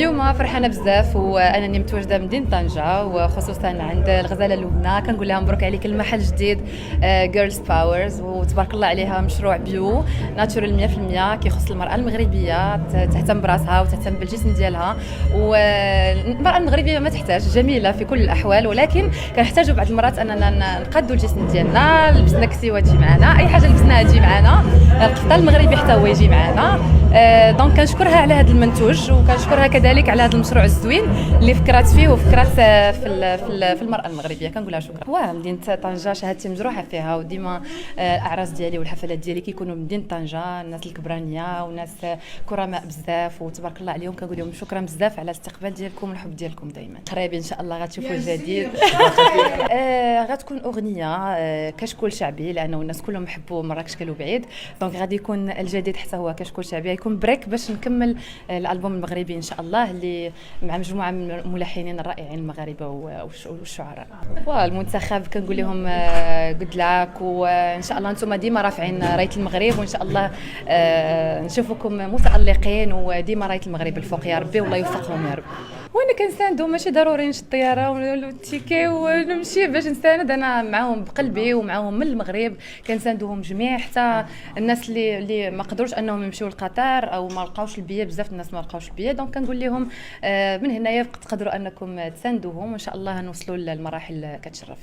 اليوم فرحانه بزاف وانني متواجده مدينه طنجه وخصوصا عند الغزاله لبنى. كنقول لها مبروك عليك المحل الجديد جيرلز باورز، وتبارك الله عليها مشروع بيو ناتشورال 100% كيخص المراه المغربيه تهتم براسها وتهتم بالجسم ديالها. والمراه المغربيه ما تحتاج جميله في كل الاحوال، ولكن كنحتاجوا بعض المرات اننا نقادوا الجسم ديالنا. لبسنا كسيوه تجي معنا، اي حاجه لبسناها تجي معنا، القفطان المغربي حتى هو يجي معنا. دونك كنشكرها على هذا المنتوج، وكنشكرها كذلك على هذا المشروع الزوين اللي فكرات فيه وفكرات في المراه المغربيه. كنقول لها شكرا. مدينه طنجه شهادتي مجروحه فيها، وديما الاعراس ديالي والحفلات ديالي كيكونوا من مدينه طنجه، الناس الكبرانيه وناس كرماء بزاف وتبارك الله عليهم. كنقول لهم شكرا بزاف على الاستقبال ديالكم والحب ديالكم دائما. قريب ان شاء الله غتشوفوا الجديد. غتكون اغنيه كشكول شعبي، لانه الناس كلهم يحبوا مراكش كانوا بعيد. دونك غادي يكون الجديد حتى هو كشكول شعبي، يكون بريك باش نكمل الالبوم المغربي ان شاء الله، اللي مع مجموعه من الملحنين الرائعين المغاربه والشعراء. والمنتخب كنقول لهم جود لاك، وان شاء الله انتم ديما رافعين رايه المغرب، وان شاء الله نشوفكم متالقين وديما رايه المغرب الفوق يا ربي، والله يوفقهم يا رب. وانا كنساندو، ماشي ضروري نشد الطياره والتيكي ونمشي باش نساند، انا معاهم بقلبي ومعاهم من المغرب. كنساندوهم جميع، حتى الناس اللي ما قدروش انهم يمشيو لقطر او ما لقاوش البيه. بزاف الناس ما لقاوش البيه، دونك كنقول لهم من هنايا تقدروا انكم تساندوهم، وان شاء الله نوصلوا للمراحل كتشرف.